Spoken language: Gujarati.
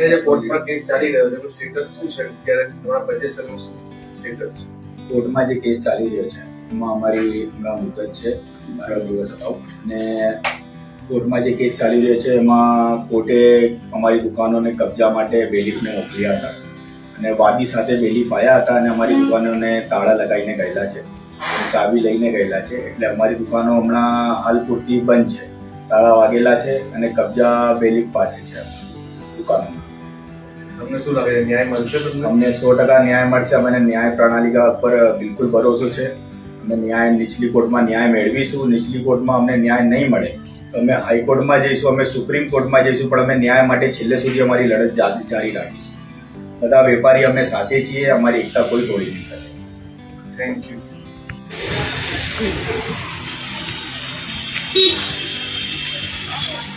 જે કોર્ટમાં કેસ ચાલી રહ્યો છે એનું સ્ટેટસ શું છે? ત્યારે તમારા પજેશનનું શું સ્ટેટસ છે? કોર્ટમાં જે કેસ ચાલી રહ્યો છે એમાં અમારી મુદત છે 12 દિવસ અગાઉ, અને કોર્ટમાં જે કેસ ચાલી રહ્યો છે એમાં કોર્ટે અમારી દુકાનોને કબજા માટે બેલીફને મોકલ્યા હતા, અને વાદી સાથે બેલીફ આવ્યા હતા અને અમારી દુકાનોને તાળા લગાવીને ગયેલા છે, ચાવી લઈને ગયેલા છે. એટલે અમારી દુકાનો હમણાં હાલ પૂરતી બંધ છે, તાળા વાગેલા છે અને કબજા બેલીફ પાસે છે દુકાનોમાં. તમને શું લાગે છે, ન્યાય મળશે તમને? અમને 100% ન્યાય મળશે. અમને ન્યાય પ્રણાલિકા પર બિલકુલ ભરોસો છે. અમે ન્યાય નીચલી કોર્ટમાં ન્યાય મેળવીશું. નીચલી કોર્ટમાં અમને ન્યાય નહીં મળે તો અમે હાઈકોર્ટમાં જઈશું, અમે સુપ્રીમ કોર્ટમાં જઈશું, પણ અમે ન્યાય માટે છેલ્લે સુધી અમારી લડત જારી રાખીશું. બધા વેપારી અમે સાથે છીએ, અમારી એકતા કોઈ તોડી નહીં શકે. Thank you.